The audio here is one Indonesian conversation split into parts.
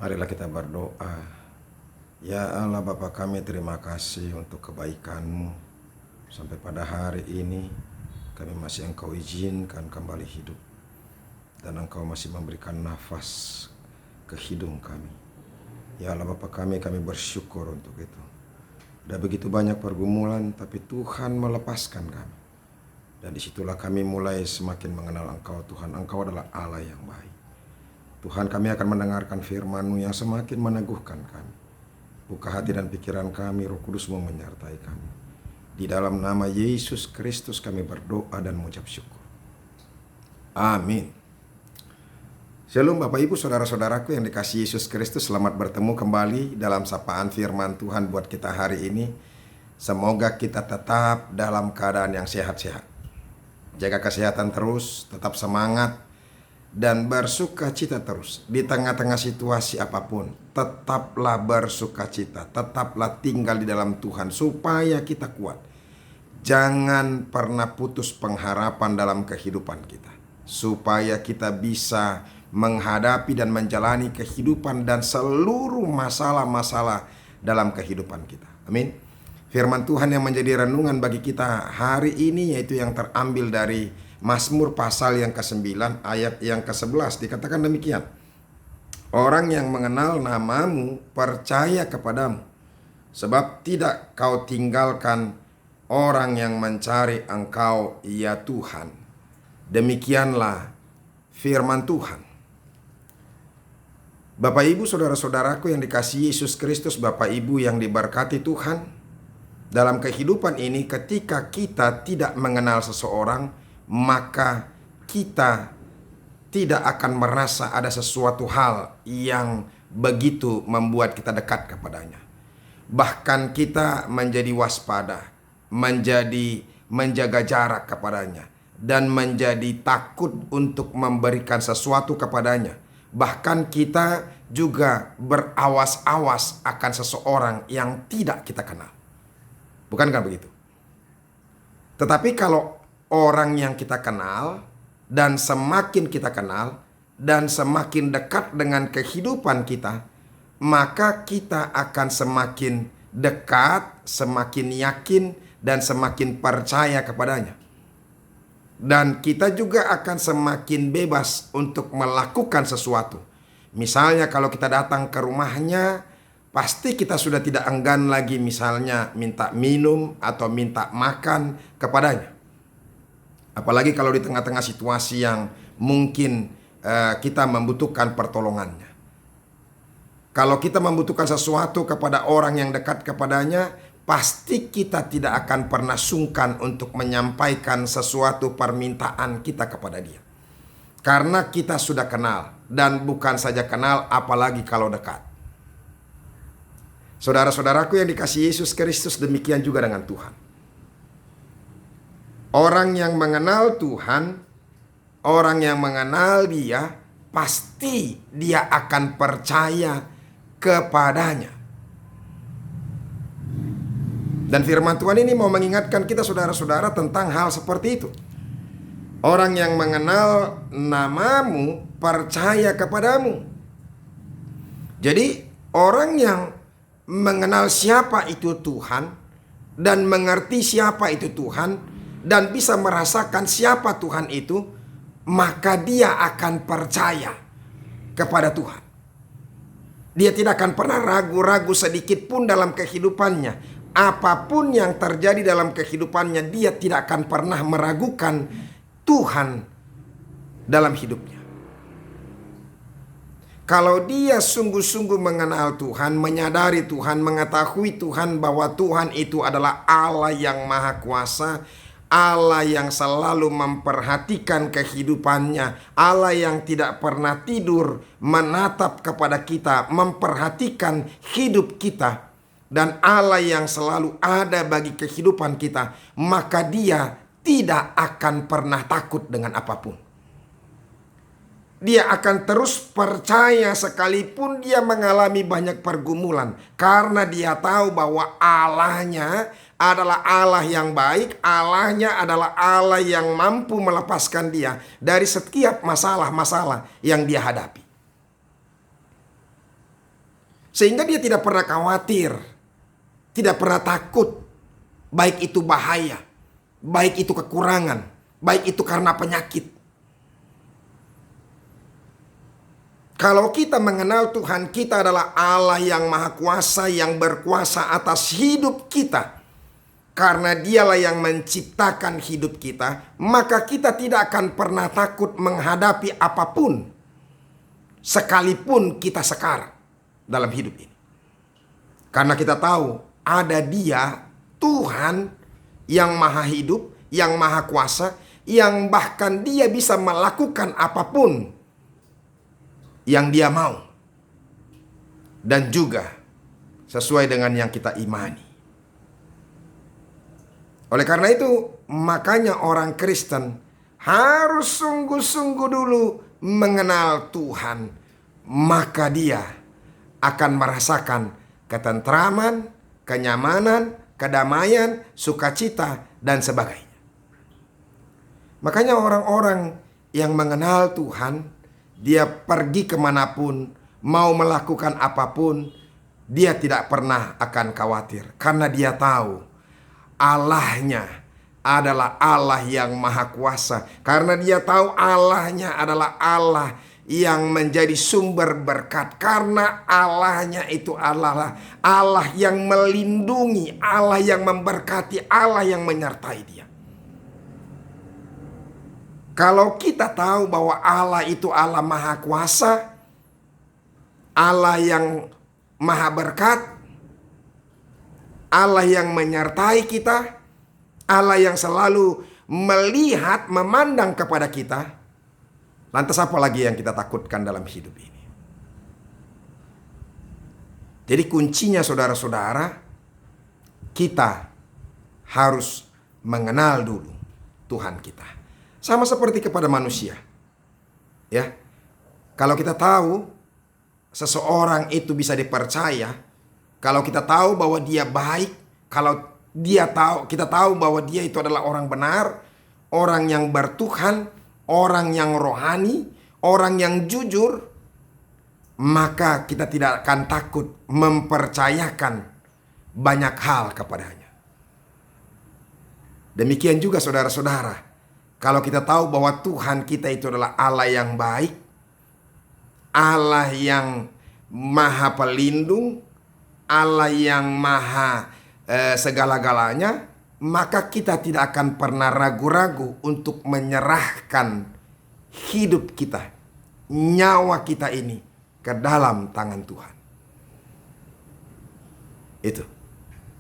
Marilah kita berdoa. Ya Allah Bapa kami, terima kasih untuk kebaikan-Mu. Sampai pada hari ini kami masih Engkau izinkan kembali hidup, dan Engkau masih memberikan nafas ke hidung kami. Ya Allah Bapa kami bersyukur untuk itu. Ada begitu banyak pergumulan, tapi Tuhan melepaskan kami. Dan disitulah kami mulai semakin mengenal Engkau. Tuhan, Engkau adalah Allah yang baik. Tuhan, kami akan mendengarkan firman-Mu yang semakin meneguhkan kami. Buka hati dan pikiran kami, Roh Kudus-Mu menyertai kami. Di dalam nama Yesus Kristus kami berdoa dan mengucap syukur. Amin. Shalom Bapak Ibu Saudara-saudaraku yang dikasihi Yesus Kristus. Selamat bertemu kembali dalam sapaan firman Tuhan buat kita hari ini. Semoga kita tetap dalam keadaan yang sehat-sehat. Jaga kesehatan terus, tetap semangat, dan bersuka cita terus. Di tengah-tengah situasi apapun, tetaplah bersuka cita. Tetaplah tinggal di dalam Tuhan supaya kita kuat. Jangan pernah putus pengharapan dalam kehidupan kita, supaya kita bisa menghadapi dan menjalani kehidupan dan seluruh masalah-masalah dalam kehidupan kita. Amin. Firman Tuhan yang menjadi renungan bagi kita hari ini yaitu yang terambil dari Mazmur pasal yang ke-9 ayat yang ke-11. Dikatakan demikian. Orang yang mengenal nama-Mu percaya kepadamu, sebab tidak Kau tinggalkan orang yang mencari Engkau, ya Tuhan. Demikianlah firman Tuhan. Bapak Ibu Saudara-saudaraku yang dikasihi Yesus Kristus, Bapak Ibu yang diberkati Tuhan. Dalam kehidupan ini ketika kita tidak mengenal seseorang, maka kita tidak akan merasa ada sesuatu hal yang begitu membuat kita dekat kepadanya. Bahkan kita menjadi waspada, menjaga jarak kepadanya, dan menjadi takut untuk memberikan sesuatu kepadanya. Bahkan kita juga berawas-awas akan seseorang yang tidak kita kenal. Bukankah begitu? Tetapi kalau orang yang kita kenal, dan semakin kita kenal, dan semakin dekat dengan kehidupan kita, maka kita akan semakin dekat, semakin yakin, dan semakin percaya kepadanya. Dan kita juga akan semakin bebas untuk melakukan sesuatu. Misalnya kalau kita datang ke rumahnya, pasti kita sudah tidak enggan lagi misalnya minta minum atau minta makan kepadanya. Apalagi kalau di tengah-tengah situasi yang mungkin kita membutuhkan pertolongannya. Kalau kita membutuhkan sesuatu kepada orang yang dekat kepadanya, pasti kita tidak akan pernah sungkan untuk menyampaikan sesuatu permintaan kita kepada dia. Karena kita sudah kenal, dan bukan saja kenal, apalagi kalau dekat. Saudara-saudaraku yang dikasihi Yesus Kristus, demikian juga dengan Tuhan. Orang yang mengenal Tuhan, orang yang mengenal Dia, pasti dia akan percaya kepadanya. Dan firman Tuhan ini mau mengingatkan kita saudara-saudara tentang hal seperti itu. Orang yang mengenal nama-Mu percaya kepadamu. Jadi orang yang mengenal siapa itu Tuhan, dan mengerti siapa itu Tuhan, dan bisa merasakan siapa Tuhan itu, maka dia akan percaya kepada Tuhan. Dia tidak akan pernah ragu-ragu sedikit pun dalam kehidupannya. Apapun yang terjadi dalam kehidupannya, dia tidak akan pernah meragukan Tuhan dalam hidupnya. Kalau dia sungguh-sungguh mengenal Tuhan, menyadari Tuhan, mengetahui Tuhan bahwa Tuhan itu adalah Allah yang maha kuasa, Allah yang selalu memperhatikan kehidupannya, Allah yang tidak pernah tidur, menatap kepada kita, memperhatikan hidup kita, dan Allah yang selalu ada bagi kehidupan kita, maka dia tidak akan pernah takut dengan apapun. Dia akan terus percaya sekalipun dia mengalami banyak pergumulan. Karena dia tahu bahwa Allahnya adalah Allah yang baik. Allahnya adalah Allah yang mampu melepaskan dia dari setiap masalah-masalah yang dia hadapi. Sehingga dia tidak pernah khawatir, tidak pernah takut, baik itu bahaya, baik itu kekurangan, baik itu karena penyakit. Kalau kita mengenal Tuhan kita adalah Allah yang maha kuasa, yang berkuasa atas hidup kita. Karena dialah yang menciptakan hidup kita, maka kita tidak akan pernah takut menghadapi apapun, sekalipun kita sekar dalam hidup ini. Karena kita tahu ada Dia, Tuhan yang maha hidup, yang maha kuasa, yang bahkan Dia bisa melakukan apapun yang Dia mau. Dan juga sesuai dengan yang kita imani. Oleh karena itu, makanya orang Kristen harus sungguh-sungguh dulu mengenal Tuhan. Maka dia akan merasakan ketentraman, kenyamanan, kedamaian, sukacita, dan sebagainya. Makanya orang-orang yang mengenal Tuhan, dia pergi kemanapun, mau melakukan apapun, dia tidak pernah akan khawatir. Karena dia tahu Allahnya adalah Allah yang maha kuasa. Karena dia tahu Allahnya adalah Allah yang menjadi sumber berkat. Karena Allahnya itu Allah yang melindungi, Allah yang memberkati, Allah yang menyertai dia. Kalau kita tahu bahwa Allah itu Allah maha kuasa, Allah yang maha berkat, Allah yang menyertai kita, Allah yang selalu melihat, memandang kepada kita, lantas apa lagi yang kita takutkan dalam hidup ini? Jadi kuncinya saudara-saudara, kita harus mengenal dulu Tuhan kita. Sama seperti kepada manusia. Ya. Kalau kita tahu seseorang itu bisa dipercaya, kalau kita tahu bahwa dia baik, kalau kita tahu bahwa dia itu adalah orang benar, orang yang bertuhan, orang yang rohani, orang yang jujur, maka kita tidak akan takut mempercayakan banyak hal kepadanya. Demikian juga saudara-saudara, kalau kita tahu bahwa Tuhan kita itu adalah Allah yang baik, Allah yang maha pelindung, Allah yang maha segala-galanya, maka kita tidak akan pernah ragu-ragu untuk menyerahkan hidup kita, nyawa kita ini ke dalam tangan Tuhan. Itu.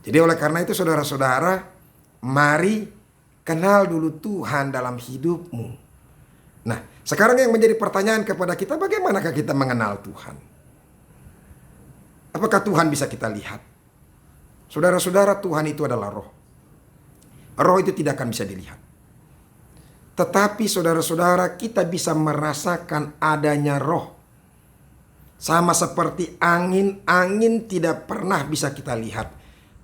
Jadi oleh karena itu saudara-saudara, mari kenal dulu Tuhan dalam hidupmu. Nah, sekarang yang menjadi pertanyaan kepada kita, bagaimanakah kita mengenal Tuhan? Apakah Tuhan bisa kita lihat? Saudara-saudara, Tuhan itu adalah roh. Roh itu tidak akan bisa dilihat. Tetapi saudara-saudara, kita bisa merasakan adanya roh. Sama seperti angin, angin tidak pernah bisa kita lihat.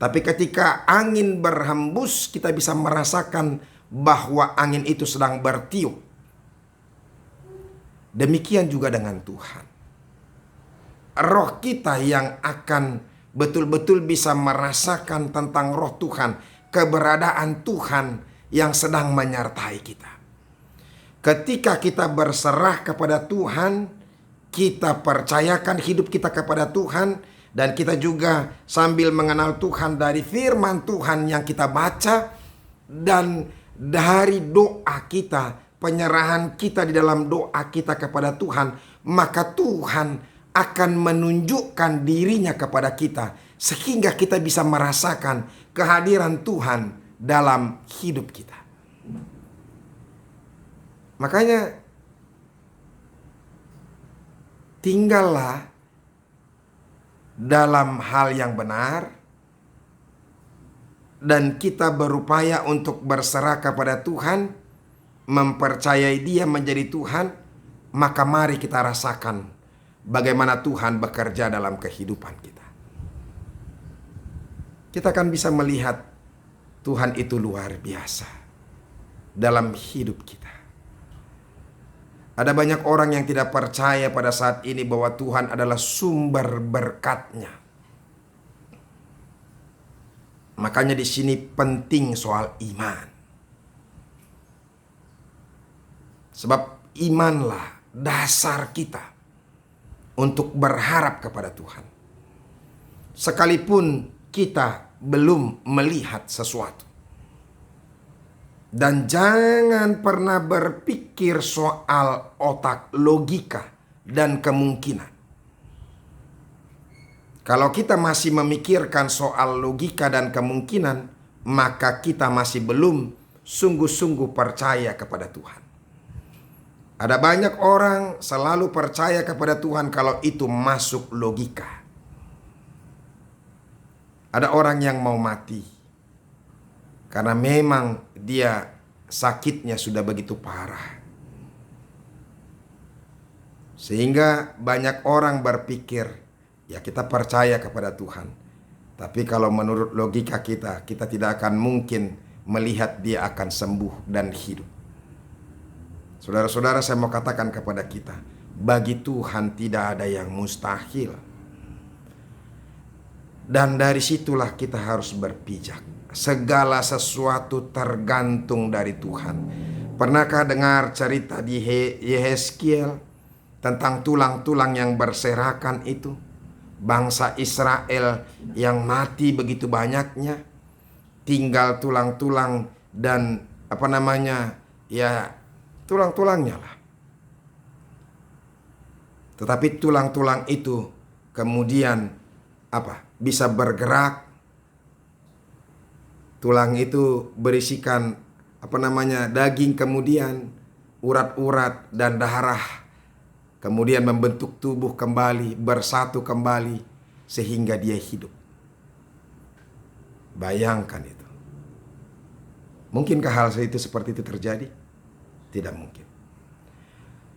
Tapi ketika angin berhembus, kita bisa merasakan bahwa angin itu sedang bertiup. Demikian juga dengan Tuhan. Roh kita yang akan betul-betul bisa merasakan tentang roh Tuhan, keberadaan Tuhan yang sedang menyertai kita. Ketika kita berserah kepada Tuhan, kita percayakan hidup kita kepada Tuhan, dan kita juga sambil mengenal Tuhan dari firman Tuhan yang kita baca, dan dari doa kita, penyerahan kita di dalam doa kita kepada Tuhan, maka Tuhan akan menunjukkan dirinya kepada kita sehingga kita bisa merasakan kehadiran Tuhan dalam hidup kita. Makanya tinggallah dalam hal yang benar dan kita berupaya untuk berserah kepada Tuhan, mempercayai Dia menjadi Tuhan, maka mari kita rasakan bagaimana Tuhan bekerja dalam kehidupan kita. Kita akan bisa melihat Tuhan itu luar biasa dalam hidup kita. Ada banyak orang yang tidak percaya pada saat ini bahwa Tuhan adalah sumber berkatnya. Makanya di sini penting soal iman. Sebab imanlah dasar kita untuk berharap kepada Tuhan. Sekalipun kita belum melihat sesuatu. Dan jangan pernah berpikir soal otak, logika, dan kemungkinan. Kalau kita masih memikirkan soal logika dan kemungkinan, maka kita masih belum sungguh-sungguh percaya kepada Tuhan. Ada banyak orang selalu percaya kepada Tuhan kalau itu masuk logika. Ada orang yang mau mati karena memang dia sakitnya sudah begitu parah. Sehingga banyak orang berpikir, ya kita percaya kepada Tuhan. Tapi kalau menurut logika kita tidak akan mungkin melihat dia akan sembuh dan hidup. Saudara-saudara, saya mau katakan kepada kita, bagi Tuhan tidak ada yang mustahil. Dan dari situlah kita harus berpijak. Segala sesuatu tergantung dari Tuhan. Pernahkah dengar cerita di Yehezkiel tentang tulang-tulang yang berserakan itu? Bangsa Israel yang mati begitu banyaknya, tinggal tulang-tulang dan tulang-tulangnya lah. Tetapi tulang-tulang itu kemudian bisa bergerak. Tulang itu berisikan daging, kemudian urat-urat dan darah, kemudian membentuk tubuh kembali, bersatu kembali sehingga dia hidup. Bayangkan itu. Mungkinkah hal seperti itu terjadi? Tidak mungkin.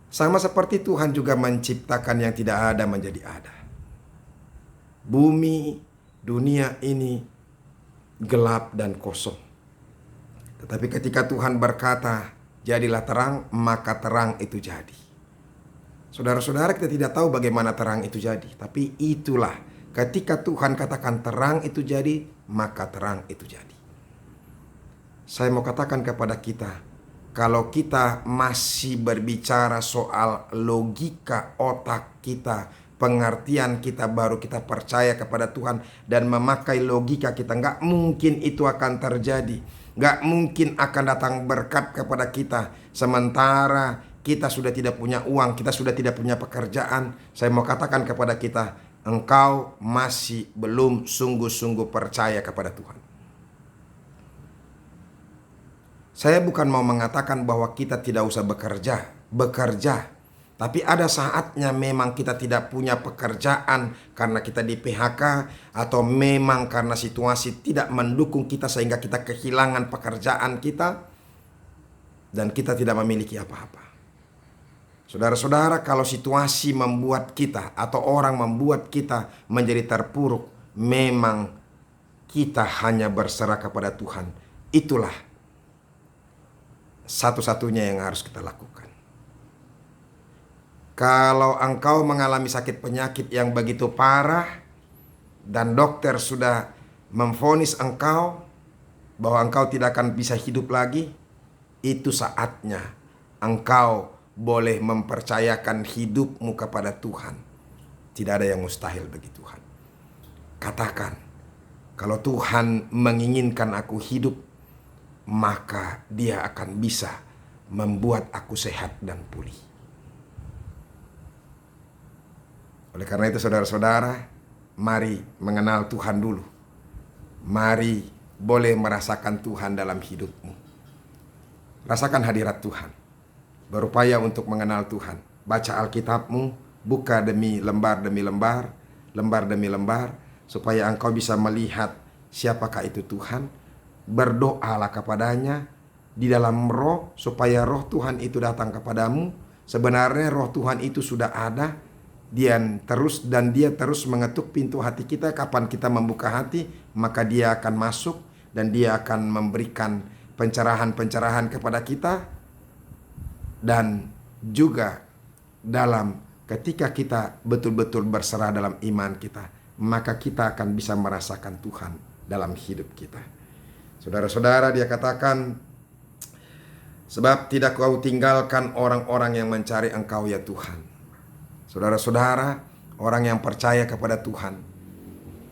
Sama seperti Tuhan juga menciptakan yang tidak ada menjadi ada. Bumi, dunia ini gelap dan kosong. Tetapi ketika Tuhan berkata, jadilah terang, maka terang itu jadi. Saudara-saudara, kita tidak tahu bagaimana terang itu jadi. Tapi itulah, ketika Tuhan katakan terang itu jadi, maka terang itu jadi. Saya mau katakan kepada kita, kalau kita masih berbicara soal logika otak kita, pengertian kita, baru kita percaya kepada Tuhan dan memakai logika kita, nggak mungkin itu akan terjadi. Nggak mungkin akan datang berkat kepada kita sementara kita sudah tidak punya uang, kita sudah tidak punya pekerjaan. Saya mau katakan kepada kita, engkau masih belum sungguh-sungguh percaya kepada Tuhan. Saya bukan mau mengatakan bahwa kita tidak usah bekerja. Tapi ada saatnya memang kita tidak punya pekerjaan karena kita di PHK, atau memang karena situasi tidak mendukung kita sehingga kita kehilangan pekerjaan kita dan kita tidak memiliki apa-apa. Saudara-saudara, kalau situasi membuat kita atau orang membuat kita menjadi terpuruk, memang kita hanya berserah kepada Tuhan. Itulah satu-satunya yang harus kita lakukan. Kalau engkau mengalami sakit penyakit yang begitu parah dan dokter sudah memvonis engkau bahwa engkau tidak akan bisa hidup lagi, itu saatnya engkau boleh mempercayakan hidupmu kepada Tuhan. Tidak ada yang mustahil bagi Tuhan. Katakan, kalau Tuhan menginginkan aku hidup, maka Dia akan bisa membuat aku sehat dan pulih. Oleh karena itu saudara-saudara, mari mengenal Tuhan dulu. Mari boleh merasakan Tuhan dalam hidupmu. Rasakan hadirat Tuhan. Berupaya untuk mengenal Tuhan. Baca Alkitabmu, buka demi lembar, lembar demi lembar, supaya engkau bisa melihat siapakah itu Tuhan. Berdoalah kepadanya di dalam roh, supaya roh Tuhan itu datang kepadamu. Sebenarnya roh Tuhan itu sudah ada. Dia terus mengetuk pintu hati kita. Kapan kita membuka hati, maka Dia akan masuk dan Dia akan memberikan pencerahan-pencerahan kepada kita. Dan juga dalam ketika kita betul-betul berserah dalam iman kita, maka kita akan bisa merasakan Tuhan dalam hidup kita. Saudara-saudara, dia katakan, sebab tidak kau tinggalkan orang-orang yang mencari Engkau ya Tuhan. Saudara-saudara, orang yang percaya kepada Tuhan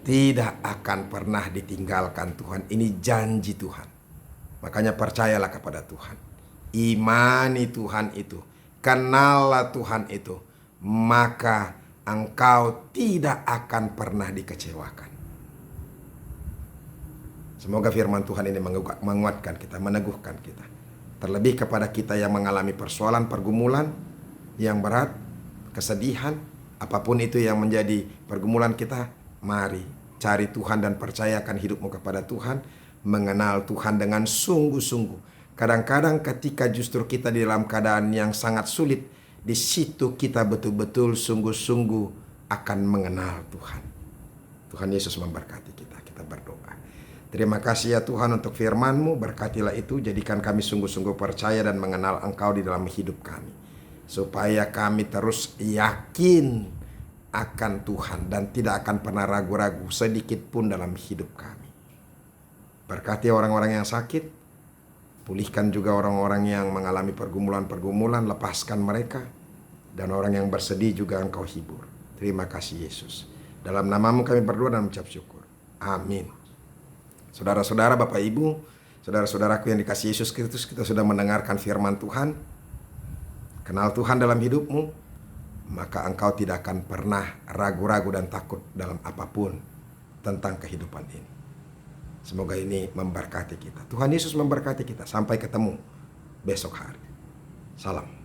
tidak akan pernah ditinggalkan Tuhan. Ini janji Tuhan. Makanya percayalah kepada Tuhan. Imani Tuhan itu. Kenallah Tuhan itu. Maka engkau tidak akan pernah dikecewakan. Semoga firman Tuhan ini menguatkan kita, meneguhkan kita. Terlebih kepada kita yang mengalami persoalan, pergumulan yang berat, kesedihan, apapun itu yang menjadi pergumulan kita, mari cari Tuhan dan percayakan hidupmu kepada Tuhan, mengenal Tuhan dengan sungguh-sungguh. Kadang-kadang ketika justru kita di dalam keadaan yang sangat sulit, di situ kita betul-betul sungguh-sungguh akan mengenal Tuhan. Tuhan Yesus memberkati kita. Kita berdoa. Terima kasih ya Tuhan untuk firman-Mu. Berkatilah itu, jadikan kami sungguh-sungguh percaya dan mengenal Engkau di dalam hidup kami. Supaya kami terus yakin akan Tuhan dan tidak akan pernah ragu-ragu sedikit pun dalam hidup kami. Berkati orang-orang yang sakit, pulihkan juga orang-orang yang mengalami pergumulan-pergumulan, lepaskan mereka. Dan orang yang bersedih juga Engkau hibur. Terima kasih Yesus. Dalam nama-Mu kami berdoa dan mengucap syukur. Amin. Saudara-saudara, Bapak Ibu, saudara-saudaraku yang dikasihi Yesus Kristus, kita sudah mendengarkan firman Tuhan. Kenal Tuhan dalam hidupmu, maka engkau tidak akan pernah ragu-ragu dan takut dalam apapun tentang kehidupan ini. Semoga ini memberkati kita. Tuhan Yesus memberkati kita. Sampai ketemu besok hari. Salam.